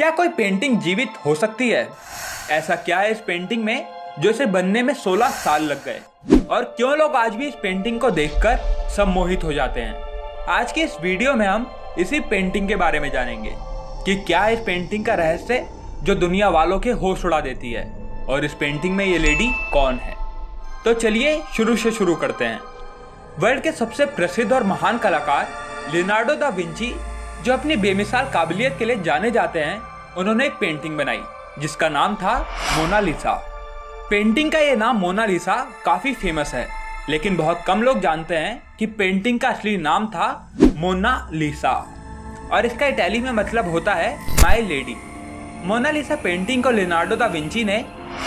क्या कोई पेंटिंग जीवित हो सकती है? ऐसा क्या है इस पेंटिंग में जो इसे बनने में 16 साल लग गए? और क्यों लोग आज भी इस पेंटिंग को देखकर सम्मोहित हो जाते हैं? आज की इस वीडियो में हम इसी पेंटिंग के बारे में जानेंगे कि क्या है इस पेंटिंग का रहस्य जो दुनिया वालों के होश उड़ा देती है, और इस पेंटिंग में ये लेडी कौन है। तो चलिए शुरू से शुरू करते हैं। वर्ल्ड के सबसे प्रसिद्ध और महान कलाकार लियोनार्डो दा विंची, जो अपनी बेमिसाल काबिलियत के लिए जाने जाते हैं, उन्होंने एक पेंटिंग बनाई जिसका नाम था मोनालिसा। पेंटिंग का ये नाम मोनालिसा काफी फेमस है, लेकिन बहुत कम लोग जानते हैं कि पेंटिंग का असली नाम था मोनालिसा, और इसका इटाली में मतलब होता है माय लेडी। मोनालिसा पेंटिंग को लियोनार्डो दा विंची ने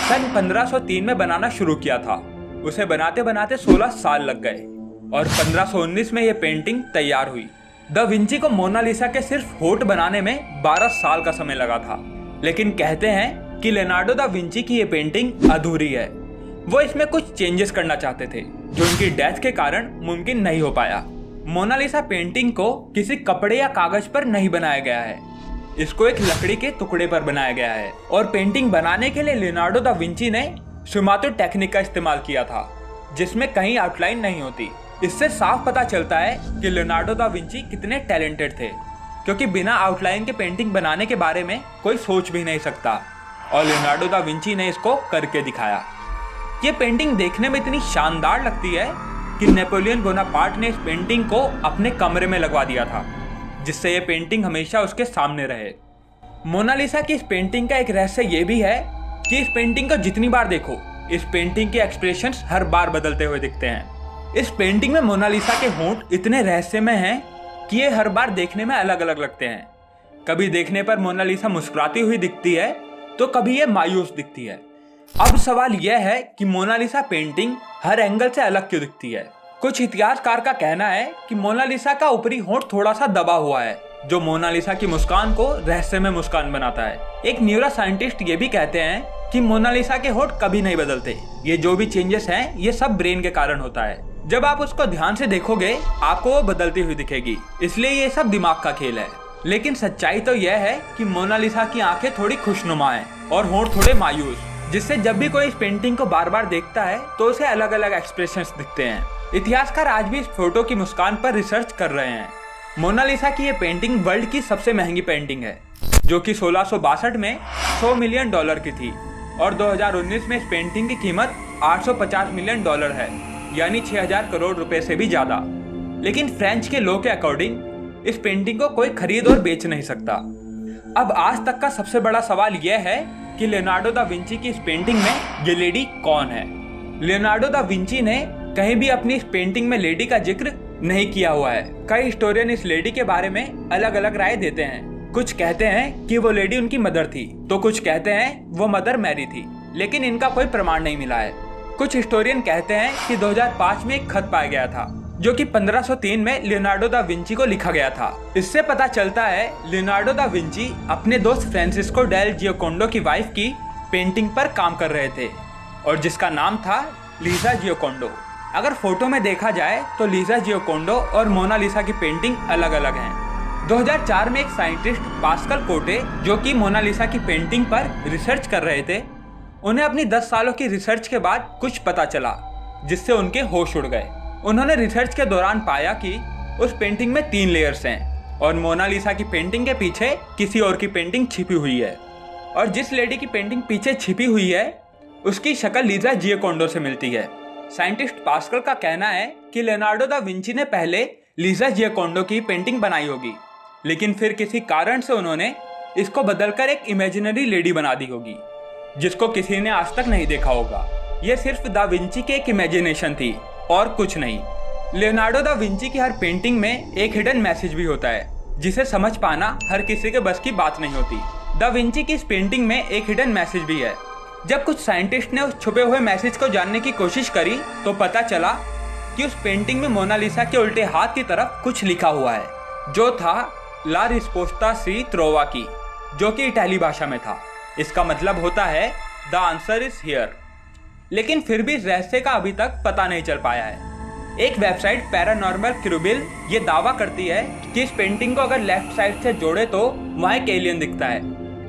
सन 1503 में बनाना शुरू किया था। उसे बनाते बनाते 16 साल लग गए और 1519 में यह पेंटिंग तैयार हुई। दा विंची को मोनालिसा के सिर्फ होठ बनाने में 12 साल का समय लगा था, लेकिन कहते हैं कि लियोनार्डो दा विंची की ये पेंटिंग अधूरी है। वो इसमें कुछ चेंजेस करना चाहते थे जो उनकी डेथ के कारण मुमकिन नहीं हो पाया। मोनालिसा पेंटिंग को किसी कपड़े या कागज पर नहीं बनाया गया है, इसको एक लकड़ी के टुकड़े पर बनाया गया है। और पेंटिंग बनाने के लिए लियोनार्डो दा विंची ने स्फुमातो टेक्निक का इस्तेमाल किया था, जिसमें कहीं आउटलाइन नहीं होती। इससे साफ पता चलता है कि लियोनार्डो दा विंची कितने टैलेंटेड थे, क्योंकि बिना आउटलाइन के पेंटिंग बनाने के बारे में कोई सोच भी नहीं सकता, और लियोनार्डो दा विंची ने इसको करके दिखाया। ये पेंटिंग देखने में इतनी शानदार लगती है कि नेपोलियन बोनापार्ट ने इस पेंटिंग को अपने कमरे में लगवा दिया था, जिससे ये पेंटिंग हमेशा उसके सामने रहे। मोनालिसा की इस पेंटिंग का एक रहस्य ये भी है कि इस पेंटिंग को जितनी बार देखो, इस पेंटिंग के एक्सप्रेशंस हर बार बदलते हुए दिखते हैं। इस पेंटिंग में मोनालिसा के होंठ इतने रहस्यमय हैं कि ये हर बार देखने में अलग अलग लगते हैं। कभी देखने पर मोनालिसा मुस्कुराती हुई दिखती है, तो कभी ये मायूस दिखती है। अब सवाल यह है कि मोनालिसा पेंटिंग हर एंगल से अलग क्यों दिखती है। कुछ इतिहासकार का कहना है कि मोनालिसा का ऊपरी होंठ थोड़ा सा दबा हुआ है, जो मोनालिसा की मुस्कान को रहस्यमय मुस्कान बनाता है। एक न्यूरो साइंटिस्ट ये भी कहते हैं कि मोनालिसा के होंठ कभी नहीं बदलते। ये जो भी चेंजेस हैं, ये सब ब्रेन के कारण होता है। जब आप उसको ध्यान से देखोगे, आपको वो बदलती हुई दिखेगी, इसलिए ये सब दिमाग का खेल है। लेकिन सच्चाई तो यह है कि मोनालिसा की आंखें थोड़ी खुशनुमा हैं और होंठ थोड़े मायूस, जिससे जब भी कोई इस पेंटिंग को बार बार देखता है तो उसे अलग अलग एक्सप्रेशंस दिखते हैं। इतिहासकार आज भी इस फोटो की मुस्कान पर रिसर्च कर रहे हैं। मोनालिसा की ये पेंटिंग वर्ल्ड की सबसे महंगी पेंटिंग है, जो कि 1662 में $100 मिलियन की थी, और 2019 में इस पेंटिंग की कीमत $850 मिलियन है, यानी 6000 करोड़ रुपए से भी ज्यादा। लेकिन फ्रेंच के लॉ के अकॉर्डिंग इस पेंटिंग को कोई खरीद और बेच नहीं सकता। अब आज तक का सबसे बड़ा सवाल यह है कि लियोनार्डो दा विंची की इस पेंटिंग में ये लेडी कौन है। लियोनार्डो दा विंची ने कहीं भी अपनी इस पेंटिंग में लेडी का जिक्र नहीं किया हुआ है। कई हिस्टोरियन इस लेडी के बारे में अलग अलग राय देते हैं। कुछ कहते हैं कि वो लेडी उनकी मदर थी, तो कुछ कहते हैं वो मदर मैरी थी, लेकिन इनका कोई प्रमाण नहीं मिला है। कुछ हिस्टोरियन कहते हैं कि 2005 में एक खत पाया गया था, जो कि 1503 में लियोनार्डो दा विंची को लिखा गया था। इससे पता चलता है लियोनार्डो दा विंची अपने दोस्त फ्रांसिस्को डेल जियोकोंडो की वाइफ की पेंटिंग पर काम कर रहे थे, और जिसका नाम था लीजा जियोकोंडो। अगर फोटो में देखा जाए तो लीजा जियोकोंडो और मोनालिसा की पेंटिंग अलग अलग हैं। 2004 में एक साइंटिस्ट पास्कल कोटे, जो कि मोनालिसा की पेंटिंग पर रिसर्च कर रहे थे, उन्हें अपनी 10 सालों की रिसर्च के बाद कुछ पता चला, जिससे उनके होश उड़ गए। उन्होंने रिसर्च के दौरान पाया कि उस पेंटिंग में 3 लेयर्स हैं, और मोनालिसा की पेंटिंग के पीछे किसी और की पेंटिंग छिपी हुई है, और जिस लेडी की पेंटिंग पीछे छिपी हुई है उसकी शक्ल लीजा जियोकोंडो से मिलती है। साइंटिस्ट पास्कल का कहना है कि लियोनार्डो दा विंची ने पहले लीजा जियोकोंडो की पेंटिंग बनाई होगी, लेकिन फिर किसी कारण से उन्होंने इसको बदलकर एक इमेजिनरी लेडी बना दी होगी, जिसको किसी ने आज तक नहीं देखा होगा। यह सिर्फ दा विंची की एक इमेजिनेशन थी और कुछ नहीं। लियोनार्डो दा विंची की हर पेंटिंग में एक हिडन मैसेज भी होता है, जिसे समझ पाना हर किसी के बस की बात नहीं होती। दा विंची की इस पेंटिंग में एक हिडन मैसेज भी है। जब कुछ साइंटिस्ट ने उस छुपे हुए मैसेज को जानने की कोशिश करी, तो पता चला कि उस पेंटिंग में मोनालिसा के उल्टे हाथ की तरफ कुछ लिखा हुआ है, जो था ला रिस्पोस्टा सी त्रोवा, जो कि इटाली भाषा में था। इसका मतलब होता है द आंसर इज हियर। लेकिन फिर भी इस रहस्य का अभी तक पता नहीं चल पाया है। एक वेबसाइट पैरानॉर्मल क्रूबिल ये दावा करती है कि इस पेंटिंग को अगर लेफ्ट साइड से जोड़े तो वहाँ एक एलियन दिखता है।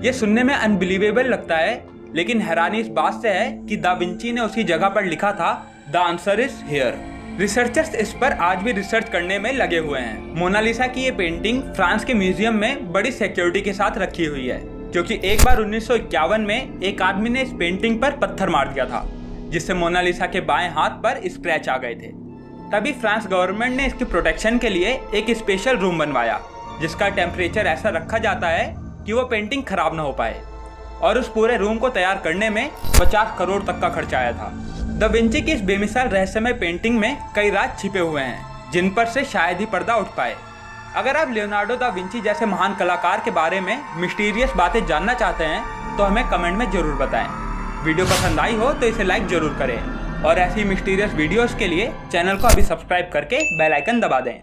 ये सुनने में अनबिलीवेबल लगता है, लेकिन हैरानी इस बात से है कि दा विंची ने उसी जगह पर लिखा था the answer is here. Researchers इस पर आज भी रिसर्च करने में लगे हुए हैं। मोनालिसा की ये पेंटिंग फ्रांस के म्यूजियम में बड़ी सिक्योरिटी के साथ रखी हुई है, क्योंकि एक बार 1951 में एक आदमी ने इस पेंटिंग पर पत्थर मार दिया था, जिससे मोनालिसा के बाएं हाथ पर स्क्रैच आ गए थे। तभी फ्रांस गवर्नमेंट ने इसकी प्रोटेक्शन के लिए एक स्पेशल रूम बनवाया, जिसका टेम्परेचर ऐसा रखा जाता है कि वो पेंटिंग खराब ना हो पाए, और उस पूरे रूम को तैयार करने में 50 करोड़ तक का खर्चा आया था। दा विंची की इस बेमिसाल रहस्यमय पेंटिंग में कई राज छिपे हुए हैं, जिन पर से शायद ही पर्दा उठ पाए। अगर आप लियोनार्डो दा विंची जैसे महान कलाकार के बारे में मिस्टीरियस बातें जानना चाहते हैं तो हमें कमेंट में जरूर बताएं। वीडियो पसंद आई हो तो इसे लाइक जरूर करें, और ऐसी मिस्टीरियस वीडियोस के लिए चैनल को अभी सब्सक्राइब करके बेल आइकन दबा दें।